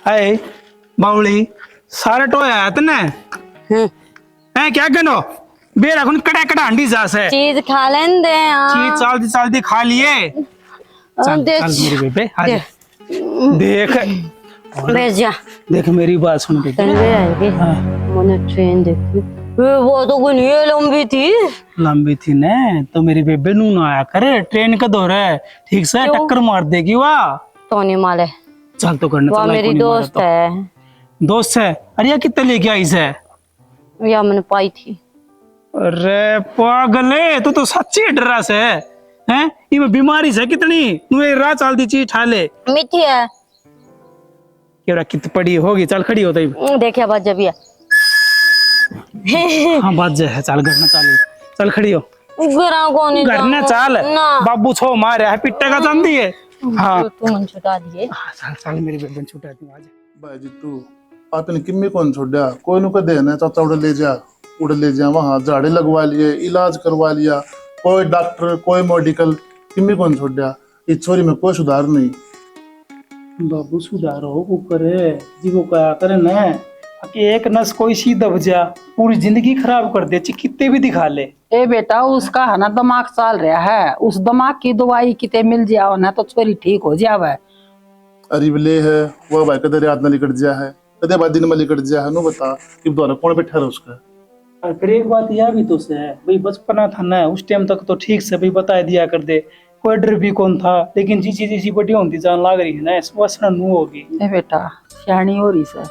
हाय बावली सारे टो आया तने हैं क्या करो बेरा कुन कड़ा कड़ा हंडी जास है चीज खा लें दे चीज चालती खा लिए चल मेरी बेबे आ जा देख बैठ जा देख मेरी बात सुन बेबे मैंने ट्रेन देखी वो तो कोई ये लंबी थी ने तो मेरी बेबे नू ना आया करे ट्रेन का दौर है ठीक से टक्कर मार देगी वाह तो नहीं माले चल तो करने वो मेरी दोस्त है दोस्त है अरे यार कितने लेके आई से या मैंने पाई थी अरे पागले तू तो सच्ची डरा से हैं ये बीमारी से कितनी तू ये रात चलती चीज ठा ले मीठी है केवड़ा कित पड़ी होगी चल खड़ी होता ही देखिए बात जब हाँ बात है चल घर में चल चल खड़ी हो घर में चल बाबू छो मारे है पिट्टे का चांदी है हाँ तू मन छुटा दिए चल मेरी बेबन छुटा दी आज भाई जी तू आपने किम्मी कौन छोड़ा कोई नु दे ना चाचा उड़ ले जा वहां झाड़े लगवा लिए इलाज करवा लिया कोई डॉक्टर कोई मेडिकल किम्मी कौन छोड़ा इस छोरी में कोई सुधार नहीं बाबू सुधार हो को करे जीवो क्या करे ना कि एक नस कोई सी दब जा पूरी जिंदगी खराब कर दे कितने भी दिखा ले ए बेटा उसका है ना दिमाग चल रहा है उस दिमाग की दवाई कितने मिल जाओ ना तो छोरी ठीक हो जावे अरिबले है वो भाई कदे रात में लिकट जा है कदे बाद दिन में लिकट जा है नो बता कि द्वारा कौन बैठा है उसका फिर एक बात यह भी तो से है भाई बचपना था ना उस टाइम तक तो ठीक से भाई बता दिया कर दे कोई डर भी कौन था लेकिन जी बड़ी होती जान लाग रही है ना इस वसना नू होगी ए बेटा सियानी हो रही से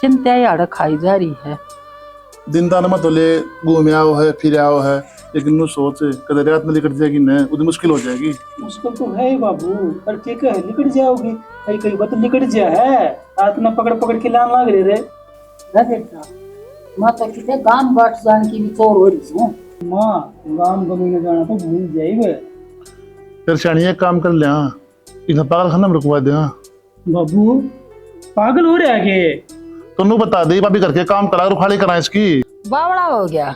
चिंता यार खाई जा रही है दिन दान में तो ले घूम आओ है फिर आओ है लेकिन नु सोच कदे रात में लिकट जाएगी ना उतनी मुश्किल हो जाएगी मुश्किल तो है ही बाबू पर ठीक है निकट जाओगी कई बात निकट जा है रात में पकड़ के लान लाग रहे रे बेटा मैं तो कितने गांव बाट जान की भी चोर हो रही हूं मां गांव गमी जाना तो भूल जाइबे फिर शानी एक काम कर ले हां इधर पागल खाना में रुकवा दे हां बाबू पागल हो रहा है तो नु बता दे भाभी करके काम करा रुखाली करा इसकी बावड़ा हो गया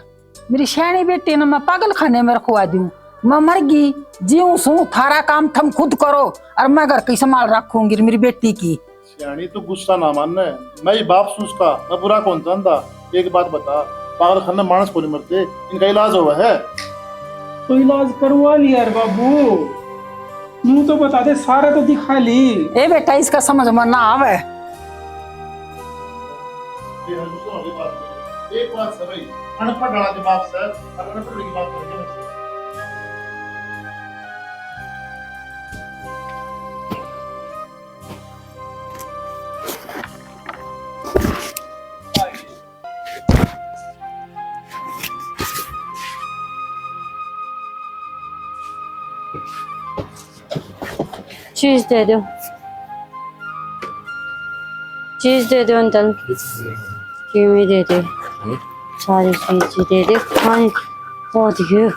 मेरी शैनी बेटी ने मैं पागल खाने में रखवा दूं मैं मर गई जीऊं सू थारा काम थम खुद करो और मैं घर की संभाल रखूंगी मेरी बेटी की सियानी तो गुस्सा ना मानना मैं ही बाप सू उसका मैं बुरा कौन जानता एक बात बता पागल खाना मानस को नहीं मरते इनका इलाज हुआ है तो इलाज करवा लिया यार बाबू नू तो बता दे सारा तो दिखा ली ए बेटा इसका समझ में ना आवे एक बात सही अनपढ़ डाला दिमाग से अनपढ़ की बात करके चीज दे दो अंकल कीवी दे दे सारी चीज दे दे खाने बहुत ही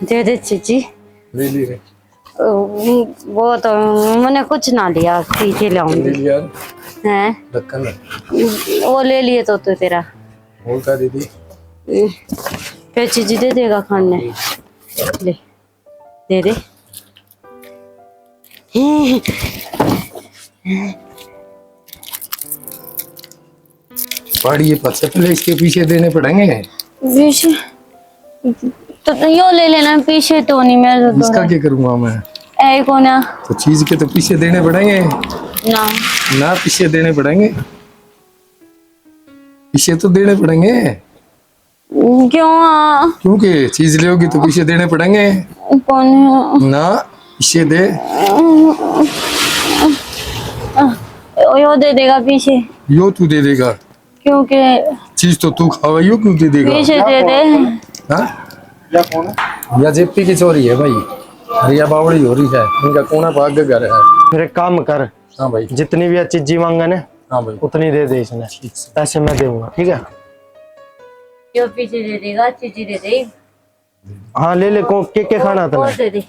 दे दे चीची ले ली वो तो मैंने कुछ ना लिया पीछे लाऊंगी हैं वो ले लिए तो तेरा बोलता दीदी फिर चीज दे देगा खाने ले दे दे पहाड़ी ये पत्थर पहले इसके पीछे देने पड़ेंगे पीछे तो यो ले लेना पीछे तो नहीं मैं तो इसका क्या करूंगा मैं ऐ को ना तो चीज के तो पीछे देने पड़ेंगे ना ना पीछे देने पड़ेंगे पीछे तो देने पड़ेंगे क्यों क्योंकि चीज लोगी तो पीछे देने पड़ेंगे कौन ना पीछे दे यो दे देगा पीछे यो तू दे देगा क्योंकि चीज तो तू खावाइयो क्यों दे देगा? पीछे दे दे। हाँ? या कौन है? या जेपी की चोरी है भाई, रिया बावड़ी हो रही है, इनका कोना भाग घर है। फिर एक काम कर, हाँ भाई। जितनी भी चीजी मांगे ना हाँ भाई। उतनी दे दे इसने, पैसे मैं दूंगा, ठीक है? जो पीछे दे देगा चीजी दे दे। हाँ ले ले, को के खाना और तने? दे दे,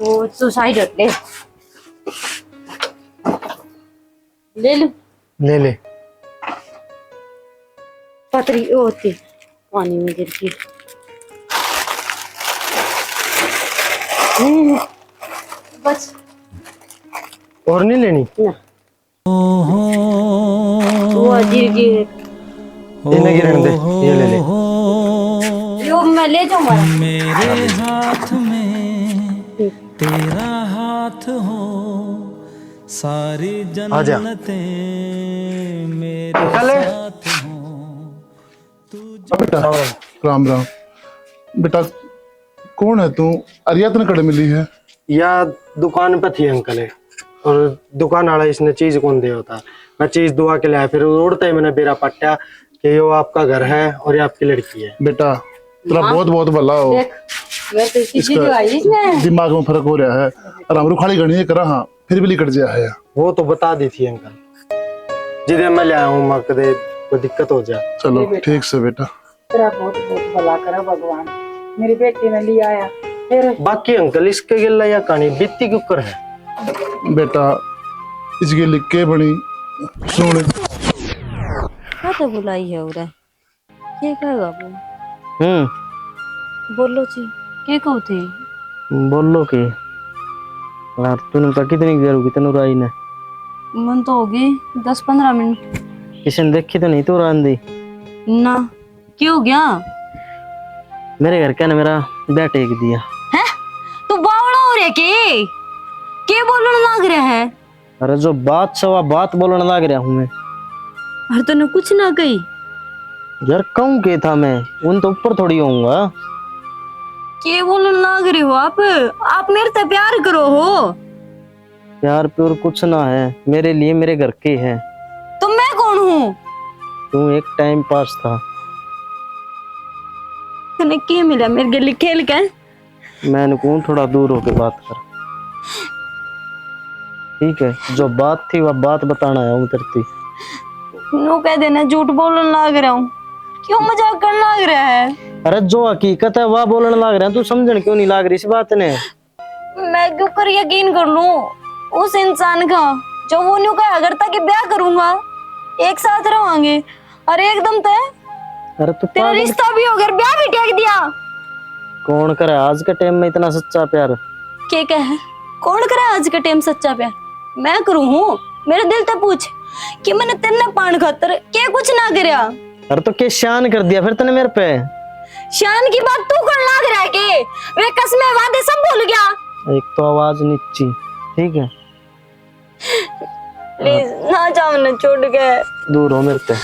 वो तू साइड रख ले। ले लो। ले ले। पतरी होती पानी में गिर की। बस और नहीं लेनी? ना वो गिर गिर इन्हें गिरने दे, ये ले ले। यो मैं ले जाऊंगा। मेरे हाथ में तेरा हाथ हो, सारी आजा। जन्नतें मेरे अंकल है? साथ हो। बेटा राम राम। बेटा कौन है तू? अरियतन कड़े मिली है? या दुकान पे थी अंकल है, और दुकान वाला इसने चीज कौन दे होता, मैं चीज दुआ के लाया, फिर उड़ते ही मैंने बेरा पट्टा कि ये आपका घर है और ये आपकी लड़की है। बेटा तेरा बहुत बहुत भला हो। देख मैं तो चीजी इसका दिवाई इसने। दिमाग में फर्क हो रहा है और हम खाली गणी है करा, हाँ फिर भी लिकट जाया है। वो तो बता दी थी अंकल, जिधर मैं ले आया हूँ मैं कदे कोई दिक्कत हो जाए। चलो ठीक से बेटा। तेरा बहुत बहुत भला करा भगवान, मेरी बेटी ने लिया आया। फिर बाकी अंकल इसके गिल्ला या कहानी बीती क्यों कर है? बेटा इसके लिख के बनी सुन। क्या तो बुलाई है उरे, क्या कहेगा वो? बोलो जी, क्या कहो थे? बोलो के यार, तूने तो कितनी देर होगी तेनू राई ने? मन तो होगी 10-15 मिनट। किसी ने देखी तो नहीं तू रांदी? ना क्यों गया? मेरे घर का ना मेरा बैट टेक दिया है तू बावड़ा हो रे के बोलने लग रहा है? अरे जो बात सवा बात बोलने लग रहा हूँ मैं। अरे तूने कुछ ना कही? यार कहूँ के था मैं, उन तो ऊपर थोड़ी होऊंगा। के बोलने लग रहे हो आप मेरे से प्यार करो हो? प्यार प्योर कुछ ना है, मेरे लिए मेरे घर के है। तो मैं कौन हूँ? तू एक टाइम पास था। तूने क्या मिला मेरे गले खेल के? मैंने कहूँ थोड़ा दूर होके बात कर, ठीक है? जो बात थी वह बात बताना है हूँ तेरे। नो कह देना झूठ बोलने लग रहा हूँ, क्यों मजाक करने लग रहा है? अरे जो हकीकत है वह बोलने लग रहा है, तू समझने क्यों नहीं लग रही इस बात ने? मैं क्यों कर यकीन कर लूं उस इंसान का जो वो न्यू कहा करता कि ब्याह करूंगा, एक साथ रहोगे, और एकदम तो अरे तू तेरा रिश्ता भी हो गया, ब्याह भी टेक दिया। कौन करे आज के टाइम में इतना सच्चा प्यार? क्या कहे कौन करे आज के टाइम सच्चा प्यार? मैं करूं हूँ? मेरे दिल से पूछ कि मैंने तेरे पान खातर क्या कुछ ना करया। अरे तो क्या शान कर दिया फिर तने मेरे पे? शान की बात तू कर लग रहा है कि वे कसमें वादे सब भूल गया? एक तो आवाज नीची, ठीक है? प्लीज ना जाओ ना, छोड़ के दूर हो मेरे पे।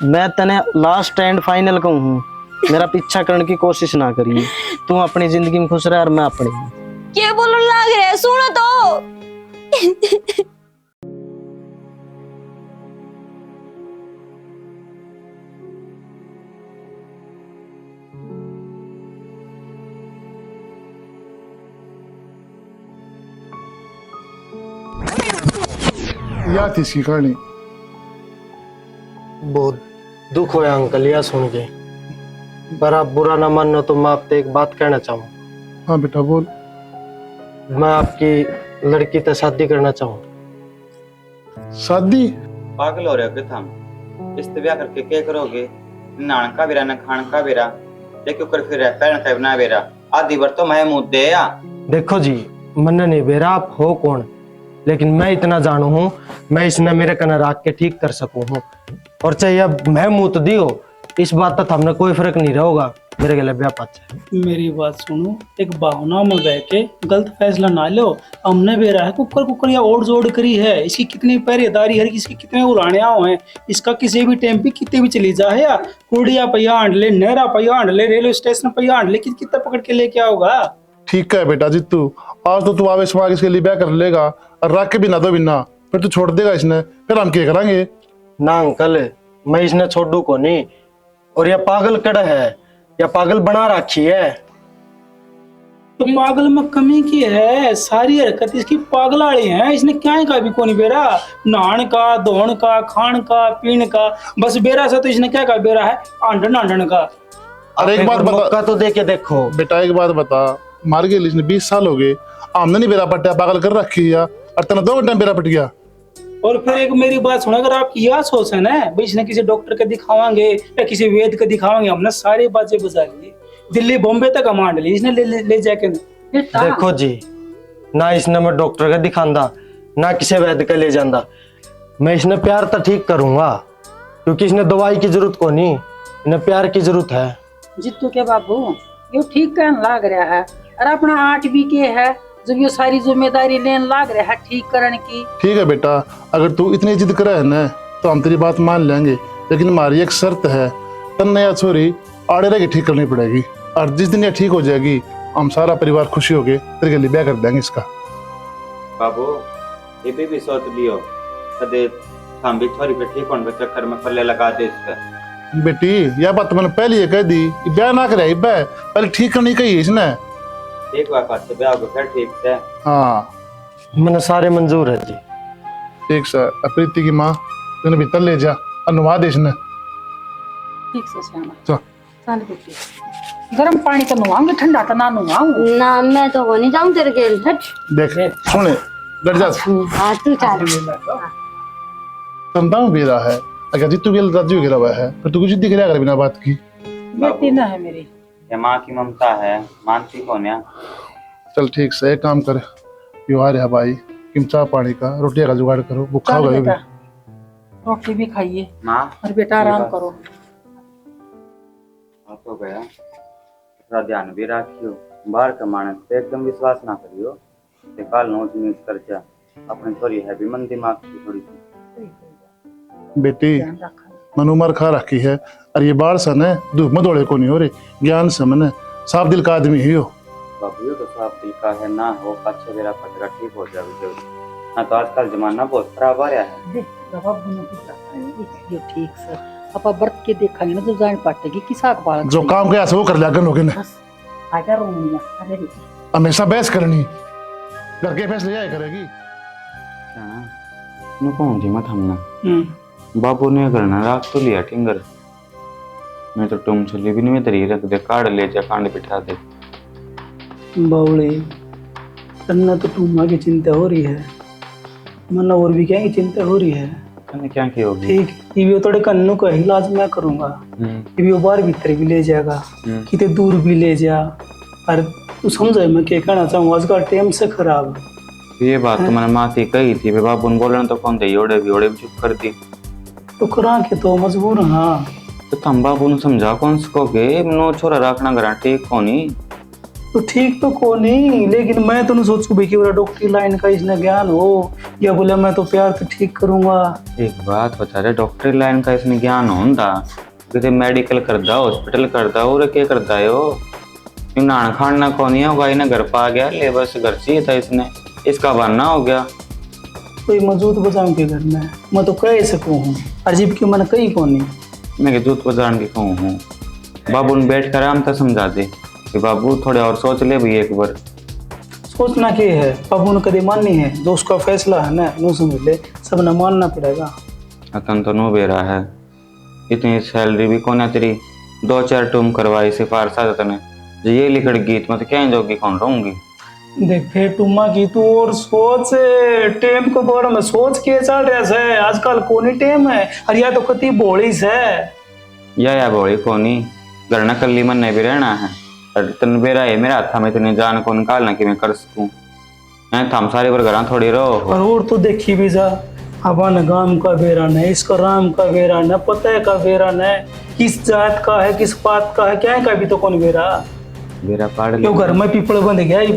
मैं तने लास्ट एंड फाइनल कहूँ हूँ, मेरा पीछा करने की कोशिश ना करिए। तू अपनी जिंदगी में खुश रह और मैं अपनी। क्या बोलने लग रहा है? सुनो तो। या थी इसकी कहानी। बहुत दुख होया अंकल यह सुन के, पर आप बुरा ना मानो तो मैं आपसे एक बात कहना चाहूँ। हाँ बेटा बोल। मैं आपकी लड़की से शादी करना चाहूँ। शादी? पागल हो रहे हो क्या तुम? इस ब्याह करके क्या करोगे? नान का बेरा न खान का बेरा, देखो कर फिर पैन का बना बेरा, आधी बार तो मैं मुंह दे या। देखो जी, मन नहीं बेरा आप हो कौन, लेकिन मैं इतना जानू हूँ, मैं इसने मेरे कने रख के ठीक कर सकूँ हूँ, और चाहे अब मैं मुँह तो दी हो, इस बात तक हमने कोई फर्क नहीं रहेगा। मेरे गले ब्याह पाच है। मेरी बात सुनो, एक भावना में बह के गलत फैसला ना लो। हमने भी रहा है कुकर या ओढ़ जोड़ करी है, इसकी कितनी पहरेदारी है, इसके कितने उड़ाने हैं, इसका किसी भी टाइम पे कितने भी चली जाए या कुड़िया पहिया हांड ले, नहरा पहिया हांड ले, रेलवे स्टेशन पहिया हांड ले, कितना पकड़ के लेके आओगा? ठीक है बेटा जित्तू, आज तो तू आवेश में इसके लिए ब्याह कर लेगा और रख के भी ना दो बिना, फिर तू छोड़ देगा इसने, फिर हम क्या करेंगे? ना अंकल, मैं इसने छोड़ू को नहीं। और यह पागल कड़ा है, या पागल बना रखी है। तो पागल में कमी की है, सारी हरकत इसकी पागलाड़ी है। इसने क्या का भी कोनी बेरा, नहान का, धोन का, खान का, पीन का, बस बेरा सा तो इसने क्या का बेरा है, आंडन आंडन का। अरे एक बात बता मौका तो दे के देखो। बेटा, एक बात बता, मार गए इसने 20 साल हो गए, आमने नहीं बेरा पट्टा, पागल कर रखी है, और तना 2 घंटे में बेरा पट गया। और फिर एक मेरी बात सुनो, अगर आपकी यह सोच है ना भाई इसने किसी डॉक्टर के दिखावांगे या किसी वेद के दिखावांगे, हमने सारी बातें बजा ली, दिल्ली बॉम्बे तक मांड ली इसने, ले जाके। देखो जी, ना इसने मैं डॉक्टर का दिखांदा, ना किसी वैद्य का ले जांदा। मैं इसने प्यार तो ठीक करूंगा, क्योंकि इसने दवाई की जरूरत को नहीं, इन्हें प्यार की जरूरत है। जितू के बाबू यो ठीक कहन लाग रहा है, और अपना 8 बीके है, जब ये सारी जिम्मेदारी लेने लाग रहा है ठीक करने की। ठीक है बेटा, अगर तू इतनी जिद करे है ना तो हम तेरी बात मान लेंगे, लेकिन हमारी एक शर्त है, तन्ने या छोरी आड़े रह के ठीक करनी पड़ेगी, और जिस दिन ये ठीक हो जाएगी हम सारा परिवार खुशी हो गए तेरे लिए ब्याह कर देंगे इसका। बाबू ये भी सोच लियो, कदे हम भी छोरी पे ठीक होने के चक्कर में पल्ले लगा दे इसका। बेटी यह बात मैंने पहले ही कह दी, ये ब्याह ना करे, पहले ठीक करनी कही इसने। एक बार से ब्याह हो फिर ठीक से। हाँ मैंने सारे मंजूर है जी। ठीक सर, प्रीति की माँ तूने भीतर ले जा, अनुवाद इसने। ठीक से श्यामा, चल चल बेटी, गर्म पानी तो नुआऊंगी, ठंडा तो ना नुआऊं। ना मैं तो वो नहीं जाऊं तेरे गेल, हट। देख सुने डर जा, हाँ तू चल। संतान भी रहा है, अगर जितू गेल राजू गिरा हुआ है, फिर तू कुछ जिद्दी गिरा कर बिना बात की। बेटी ना है मेरी। ये माँ की ममता है, मानती कौन है। चल ठीक से एक काम कर, यो आ रहा भाई, किम चाह पानी का, रोटियां का जुगाड़ करो, भूखा चल हो बेटा, गया। रोटी भी खाइए माँ और बेटा आराम करो। आप हो गया, थोड़ा ध्यान भी रखियो, बाहर का मानस पे एकदम विश्वास ना करियो, ते काल नोच नीच कर जा, अपनी छोरी है भी मन दिमाग की थोड़ी सी। बेटी ध्यान रखा। मन उमर खा रखी है, और ये बाढ़ सन है, धूप में दौड़े को नहीं हो रही, ज्ञान से मन है, साफ दिल का आदमी ही हो। बाबू तो साफ दिल का है ना, हो अच्छा मेरा पचरा ठीक हो जाए जल्दी, ना तो आजकल जमाना बहुत खराब आ रहा है। देख जवाब दोनों की तरफ है, ये ठीक सर, अपा बर्त के देखेंगे ना तो जान पाटेगी किसा अखबार जो काम किया वो कर लिया गन होगे ने, बस आजा रोमिया, अरे बेटी हमेशा बहस करनी, घर के फैसले यही करेगी। नु कौन थी मत हमने बाबू ने करना राख तो लिया टिंगर, मैं तो तुम चली भी नहीं तरी रख दे, काट ले जा, कांड बिठा दे। बावले तन्ना तो टूमा की चिंता हो रही है, मन और भी क्या की चिंता हो रही है। मैंने क्या किया होगी। ठीक, ये भी थोड़े कन्नू का इलाज मैं करूंगा, ये भी बाहर भीतर भी ले जाएगा, कितने दूर भी ले जा। और तू समझे मैं क्या कहना चाहूँ, आज का टाइम से खराब। ये बात तो मैंने माँ की कही थी, बाबू ने बोलना तो कौन थे, ओड़े भी चुप कर दी। तो करा के तो मजबूर। हाँ तो तुम बाबू ने समझा कौन सकोगे, नो छोरा रखना घर ठीक कोनी। तो ठीक तो को नहीं, लेकिन मैं तो नहीं सोचू भाई कि बोला डॉक्टरी लाइन का इसने ज्ञान हो, या बोला मैं तो प्यार तो ठीक करूंगा। एक बात बता रहे, डॉक्टरी लाइन का इसने ज्ञान होता, कितने मेडिकल करता, हॉस्पिटल करता, और क्या करता है वो, नान खाना कौन होगा, इन्हें घर पा गया, ले बस घर चाहिए था इसने, इसका बनना हो गया। कोई मौजूद बजाऊं के घर में मैं तो कह सकूं हूँ, अजीब की मन कही कौन नहीं। मैं दूध बजान के कहूँ हूँ, बाबू ने बैठ कर आराम था समझा दे कि बाबू थोड़े और सोच ले भी एक बार। सोचना क्या है, बाबू ने कभी माननी है, जो उसका फैसला है ना नो समझ ले, सब न मानना पड़ेगा। अतन तो नो बेरा है, इतनी सैलरी भी कौन है तेरी, 2-4 टूम करवाई सिफारसा तने, जो ये लिखड़ गीत मत क्या जोगी कौन रहूंगी। देख फिर टुम्मा की तू और सोच, टेम को बारे में सोच के चल रहा है, आजकल कोनी टेम है, और या तो कति बोली से या बोली कोनी, घर न कल्ली मन नहीं भी रहना है, और तन बेरा है मेरा हाथ में इतनी जान को निकालना कि मैं कर सकूं, मैं थम सारी बार घर थोड़ी रहो। और तो देखी भी जा, अपन गांव का बेरा न, इसका राम का बेरा न, पता का बेरा न, किस जात का है किस बात का है, क्या का भी तो कौन बेरा बेरा पाड़ क्यों घर में पीपल बंद गया ही।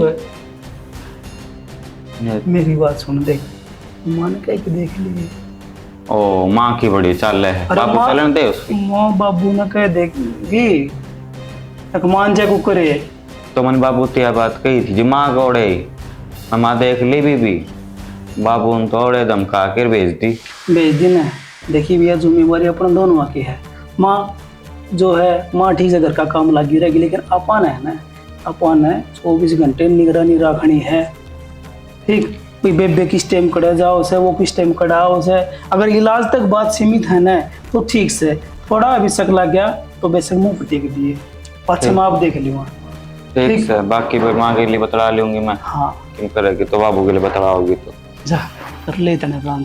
मेरी बात सुन, देख मान के देख ली, ओ माँ की बड़ी चाल है, बाबू चलन दे उसकी, माँ बाबू ने कह देगी तक मान जा को करे। तो मन बाबू त्या बात कही थी जी, माँ गौड़े माँ देख ली भी बाबू ने तो औड़े धमका कर भेज दी। भेज दी ना, देखिए भैया, जिम्मेवारी अपन दोनों की है। माँ जो है, माँ ठीक से घर का काम लगी रहेगी, लेकिन अपन है ना, अपन है 24 घंटे निगरानी रखनी है। ठीक, कोई बेबे किस टाइम कड़ा जाओ से, वो किस टाइम कड़ाओ से। अगर इलाज तक बात सीमित है ना तो ठीक से, थोड़ा भी शक लग गया तो बेशक मुंह पे देख दिए, पाछे माँ आप देख लियो। ठीक से, बाकी फिर माँ के लिए बतला लूंगी मैं। हाँ क्यों करेगी तो बाबू के लिए बतलाओगी तो। जा कर ले तने काम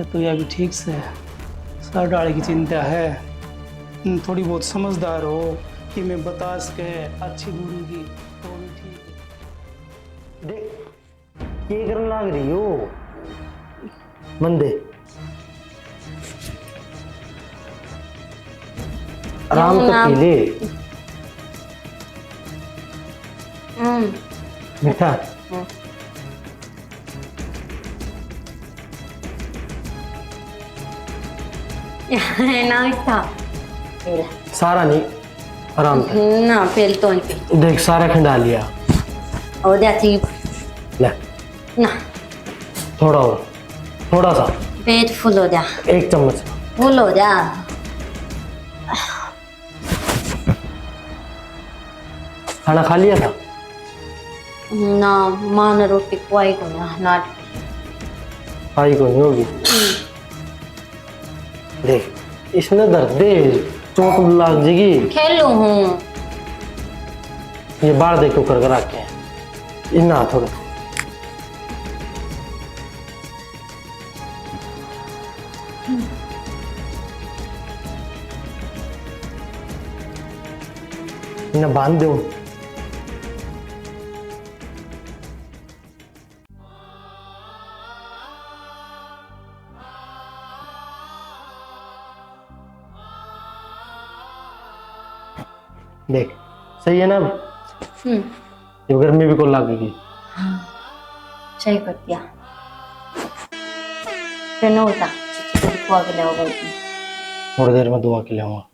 तो या भी ठीक से। सर डाल की चिंता है, थोड़ी बहुत समझदार हो कि मैं बता सके अच्छी बुरी की तो भी ठीक है। देख ये करने लग रही हो मंदे, आराम कर पी ले। मीठा ना इतना सारा नहीं, आराम कर। ना पेल तो नहीं पे देख सारा खंडा लिया। और जाती ले ना, थोड़ा और, थोड़ा सा, पेट फुल हो जा, 1 चम्मच। फुल हो जा। खाना खा लिया था? ना माँ ने रोटी खुआई को ना नाट खाई को नहीं होगी। देख इसमें दर्द दे, चोट लग जाएगी। खेलू हूँ। ये बाहर देखो कर कर आके इतना थोड़ा। इन्हें बांध दो। देख सही है ना? ये गर्मी भी को लगेगी। सही कर दिया। फिर ना होता खुआ के लाओ गई थोड़ी देर में दुआ के ले आऊंगा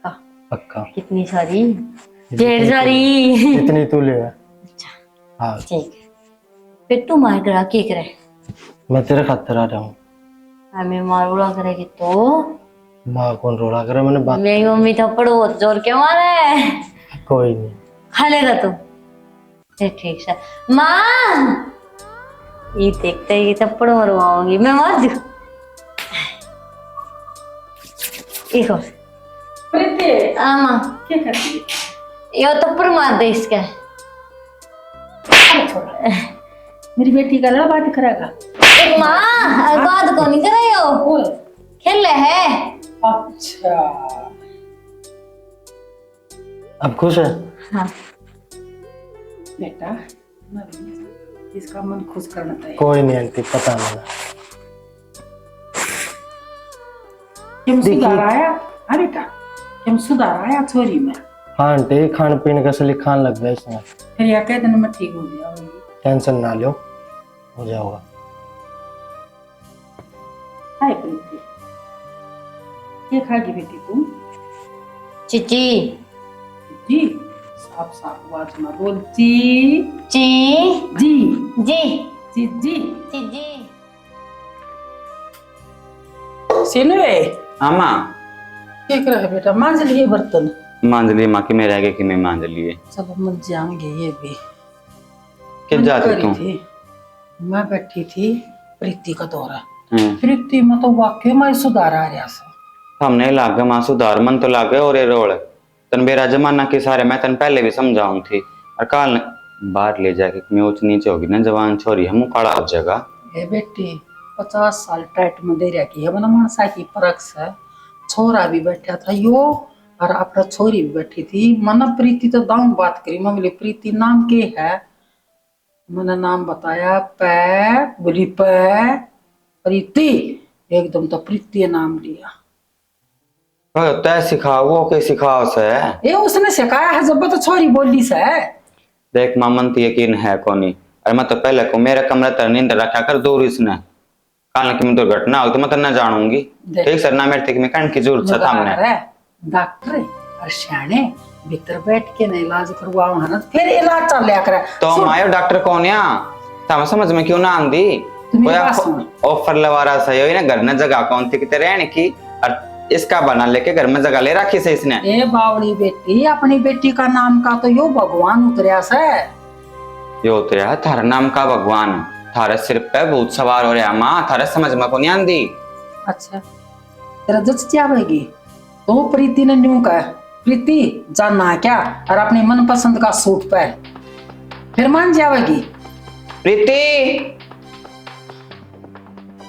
का पक्का। कितनी सारी, ढेर सारी। जितनी तू ले। अच्छा हाँ ठीक है। फिर तू मार करा के करे, मैं तेरे खातिर आ रहा हूँ। हमें मार उड़ा करेगी तो माँ कौन रोड़ा करे? मैंने बात। मेरी मम्मी थप्पड़ बहुत जोर के मारे। कोई नहीं, खा लेगा तू? ठीक है माँ, ये देखते ही थप्पड़ मरवाऊंगी मैं, मार दू। एक और माँ क्या करती है? यो थप्पड़ मार दे इसका। मेरी बेटी का लड़ा बात करेगा। एक माँ बात को नहीं करे हो, खेल ले है। अच्छा अब खुश है? हाँ बेटा, इसका मन खुश करना चाहिए। कोई नहीं आंटी, पता नहीं। क्यों सुधार आया? हाँ बेटा, क्यों सुधार आया छोरी में? हाँ आंटी, खान पीने का सली खान लग गया इसमें। फिर यह कह दिन में ठीक हो जाऊंगी। टेंशन ना लो, हो जाओगा। हाय प्रीति, ये खागी बेटी तू? चिची जी, साफ साफ आवाज में बोल। जी ची जी जी जी जी। चिची सिनवे आमा क्या कर रहा है बेटा? मांज लिए बर्तन? मांझ लिए माँ की, मेरे आगे कि मैं मांझ लिए। चलो मन जाएंगे ये भी। क्या मन जाती करी तू? थी, मैं बैठी थी प्रीति का दौरा। हम्म, प्रीति में तो वाकई में सुधार आ रहा है। हमने लागे माँ सुधार, मन तो लागे और ये रोल तन बेरा जमाना के सारे मैं तन पहले भी समझाऊं थी। और काल बाहर ले जाके मैं ऊंच नीचे होगी ना, जवान छोरी हम काड़ा हो जाएगा। ए बेटी 50 साल टाइट में दे रहा की है बना मानसा की परख से। छोरा भी बैठा था यो और अपना छोरी भी बैठी थी। मना प्रीति तो दाऊं बात करी। मैं बोली प्रीति नाम के है? मैंने नाम बताया, पै बोली पै प्रीति, एकदम तो प्रीति नाम लिया। तय सिखाओ वो के सिखाओ से। ये उसने सिखाया है जब तो छोरी बोली से। देख मामन तो यकीन है कोनी, अरे मैं तो पहले को मेरा कमरा तर नींद रखा कर दूर इसने। काल की दुर्घटना हो तो मैं तो न जानूंगी। ठीक सर ना मेरे तक में कण की जरूरत है सामने। डॉक्टर और सियाने भीतर बैठ के न इलाज करवाओ है ना, फिर इलाज चल लिया करे। तो मायो डॉक्टर कौन या? समझ में क्यों ना आंदी? तुम्हें कोई बात सुन ऑफर लगा रहा सही हो ना, घर में जगह कौन थी कितने रहने की, और इसका बना लेके घर में जगह ले रखी से इसने। ए बावड़ी बेटी, अपनी बेटी का नाम का तो यो भगवान उतरया से। यो तो यार थारा नाम का भगवान, थारे सिर पे भूत सवार हो रहा माँ, थारे समझ में को नहीं आंदी। अच्छा तेरा जच जाएगी तो प्रीति ने न्यू कहा, प्रीति जानना है क्या, और अपनी मनपसंद का सूट पहन, फिर मान जाएगी। प्रीति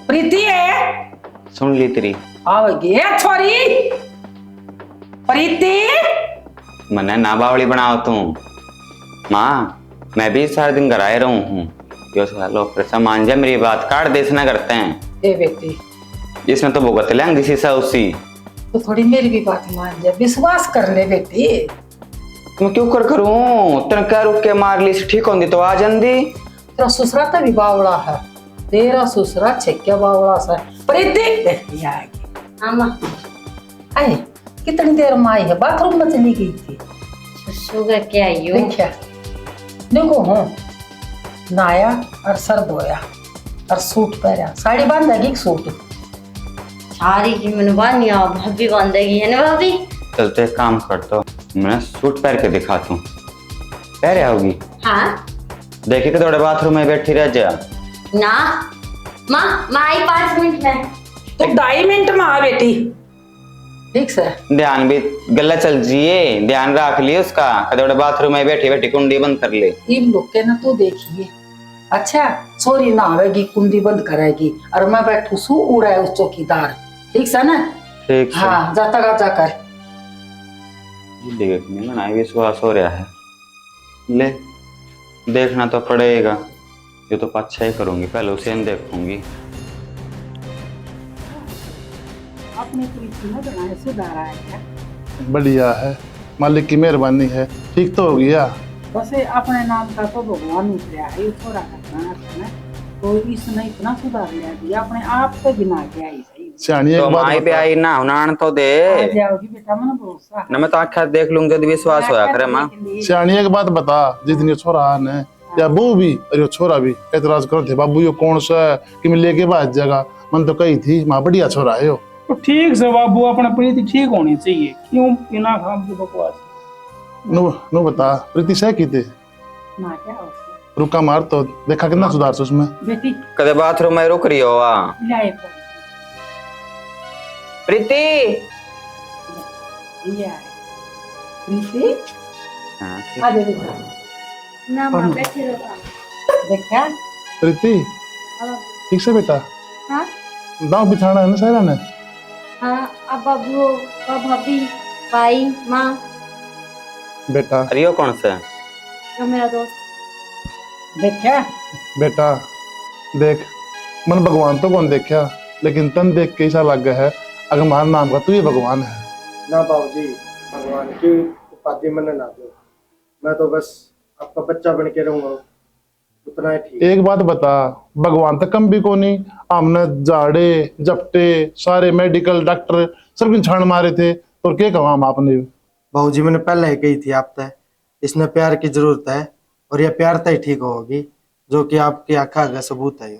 प्रीति है सुन ली तेरी, आवेगी ए छोरी प्रीति। मने ना बावड़ी बनाओ तू माँ, मैं भी सारे दिन घर आए रहूं हूँ, यो सालो पैसा मान जा, मेरी बात काट देना करते हैं। ए बेटी इसमें तो भुगत लेंगे किसी से उसी, तो थोड़ी मेरी भी बात मान जा, विश्वास कर ले बेटी। मैं क्यों कर करूं, तेरे क्या रुक के मार ली ठीक होंगी तो आ जंदी। तेरा ससुरा तो भी बावड़ा है, तेरा ससुरा छक्या बावड़ा सा। प्रीति देखती आएगी। आमा आए कितनी देर में आई है, बाथरूम में चली गई थी। शुगर क्या आई हो? देखिया देखो हूँ नाया और सर धोया और सूट पहना, साड़ी बांधेगी सूट। सारी की मनवानी आप भाभी बांधेगी है ना भाभी? चलते एक काम कर दो, मैं सूट पहन के दिखा दूं, पहरे आओगी? हाँ देखी तो थोड़े बाथरूम में बैठी रह जा ना माँ आई 5 मिनट में। तो 2.5 मिनट में आ बेटी, ठीक से। ध्यान भी गला चल जिए, ध्यान रख लिए उसका, थोड़े बाथरूम में बैठी बैठी कुंडी बंद कर ले। इन लोग के ना तो देखिए, अच्छा सोरी ना आवेगी कुंडी बंद करेगी और मैं बैठू सू उड़ा है उस चौकीदार, ठीक से ना? ठीक है। हाँ जाता का जाकर देखने में ना विश्वास हो रहा है, ले देखना तो पड़ेगा, ये तो अच्छा ही करूंगी, पहले उसे देखूंगी। अपने प्रीति में बनाए सुधार आया क्या? बढ़िया है, मालिक की मेहरबानी है, ठीक तो हो गया। वैसे अपने नाम का तो भगवान उतरा है, ये थोड़ा करना है ना, तो इसने इतना सुधार लिया दिया अपने आप पे बिना के आई सही। सियानी एक तो बात माई पे बता, आई ना उनान तो दे आ जाओगी बेटा, मन भरोसा ना, मैं तो आखिर देख लूंगी यदि विश्वास होया करे माँ। सियानी एक बात बता, जितनी छोरा ने या बहू भी और यो छोरा भी एतराज कर थे, बाबू यो कौन सा है कि मैं लेके बात जगह, मन तो कही थी माँ बढ़िया छोरा है यो। तो ठीक से बाबू, अपना प्रीति ठीक होनी चाहिए, क्यों बिना काम की बकवास। नो बता प्रीति सह की थे, ना क्या हो रुका मार तो देखा कितना सुधार से उसमें। बेटी कदे बाथरूम में रुक रही हो वा लाए प्रीति? लिया है प्रीति, हाँ, ठीक। आ जा बेटा, ना माँ बैठे रहो। देखा प्रीति ठीक से बेटा, हाँ दांव बिछाना है ना सहरा ने। हाँ अब बाबू अब भाभी भाई माँ, बेटा अरे यो कौन सा है? जो मेरा दोस्त। देखा बेटा देख, मन भगवान तो कौन देखा, लेकिन तन देख के ऐसा लग गया है अगर हमारा नाम का तू ही भगवान है। ना बाबूजी, भगवान की उपाधि मैंने ना दो, मैं तो बस आपका बच्चा बन के रहूंगा, उतना ही ठीक। एक बात बता, भगवान तक कम भी को नहीं, हमने झाड़े जपटे सारे मेडिकल डॉक्टर सब छाण मारे थे, तो क्या कहा हम आपने। बाबूजी मैंने पहले ही कही थी आप तय, इसमें प्यार की जरूरत है और यह प्यार तय ठीक होगी, जो कि आपकी आंखा का सबूत है।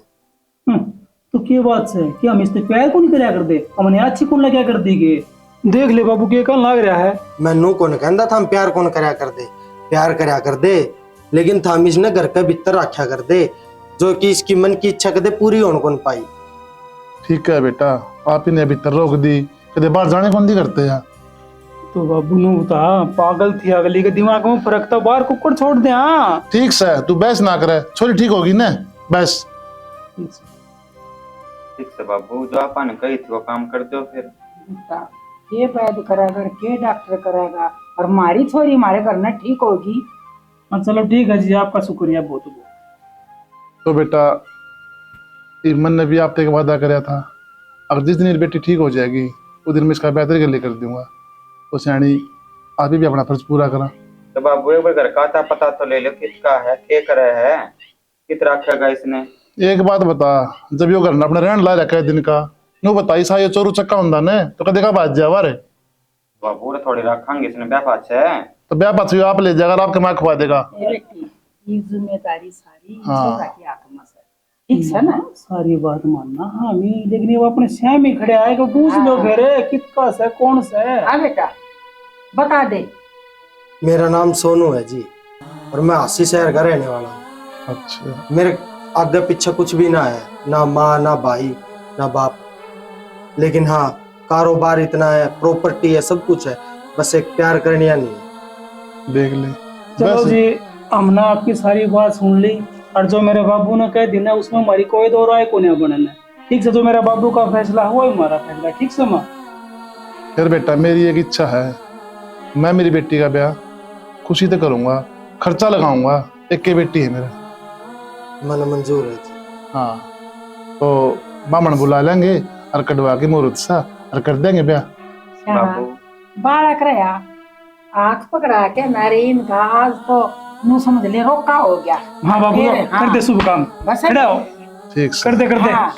तो क्या बात है कि हम इससे प्यार को नहीं कराया कर दे, हमने अच्छी कौन लगा कर दी गए। देख ले बाबू के कल लग रहा है। मैं नू कौन कहता था हम प्यार कौन कराया कर दे, प्यार कराया कर दे, लेकिन था इसने घर के भीतर रखा कर दे, जो कि इसकी मन की इच्छा कदे पूरी होने कौन पाई। ठीक है बेटा, आप ही ने भीतर रोक दी, कदे बाहर जाने कौन दी करते हैं। तो बाबू नु बता, पागल थी अगली के दिमाग में फर्क था, बाहर कुकुर छोड़ दे। हाँ ठीक से तू बहस ना करे, छोरी ठीक होगी ना बस। ठीक से बाबू, जो आपने कही थी वो काम कर दो फिर। बेटा के वैद करेगा के डॉक्टर करेगा, और हमारी छोरी हमारे घर में ठीक होगी। हाँ चलो ठीक है जी, आपका शुक्रिया बहुत बहुत। तो बेटा इमन ने भी आप तक वादा कराया था, अगर जिस दिन मेरी बेटी ठीक हो जाएगी उस दिन मैं इसका बेहतर के लिए कर दूंगा, तो सियानी आप भी अपना फर्ज पूरा करा। तो बाबू एक बार घर का आता पता तो ले लो, किसका है, क्या करे है, कित रखेगा इसने। एक बात बता, जब यो घर ने अपने रहन ला रखा है दिन का, नो बताई सा ये चोरू चक्का हुंदा ने तो कदे का बात जावा रे। बाबू रे थोड़ी रखेंगे इसने व्यापार है, तो ब्याह पाछू आप ले जाएगा, आपके माँ खुआ देगा। ये बेटी ये जिम्मेदारी सारी हाँ। छोरा की आत्मा से, ठीक है ना? सारी बात मानना हाँ मी, लेकिन वो अपने श्याम ही खड़े आएगा, पूछ लो फिर किसका से कौन सा है। हाँ बेटा बता दे। मेरा नाम सोनू है जी, और मैं हासी शहर का रहने वाला हूँ। अच्छा, मेरे आगे पीछे कुछ भी ना है, ना माँ ना भाई ना बाप, लेकिन हाँ कारोबार इतना है, प्रॉपर्टी है, सब कुछ है, बस एक प्यार करनिया नहीं है। देख ले। चलो बस जी, हमने आपकी सारी बात सुन ली, और जो मेरे बाबू ने कह दी ना उसमें हमारी कोई दो राय को नहीं बनना। ठीक से, जो मेरा बाबू का फैसला हुआ है हमारा फैसला, ठीक से माँ। फिर बेटा मेरी एक इच्छा है, मैं मेरी बेटी का ब्याह खुशी से करूंगा, खर्चा लगाऊंगा, एक की बेटी है मेरा। मन मंजूर है जी। हाँ, तो बामण बुला लेंगे और कटवा के मुहूर्त सा और कर देंगे ब्याह। बाबू बालक रहा आंख पकड़ा के नारीन का आज तो नू समझ ले रोका हो गया। हाँ बाबू, फिर, हाँ। कर दे शुभ काम, बस खड़े हो, ठीक से। कर दे कर दे। हाँ।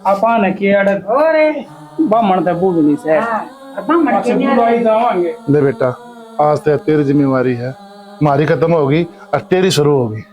आप आने की अड़े ओरे बामण था बूढ़ी से हाँ बामण आपसे के न्यारे। बुलवाई जावांगे। ले बेटा, आज से तेरी जिम्मेवारी है, हमारी खत्म होगी और तेरी शुरू होगी।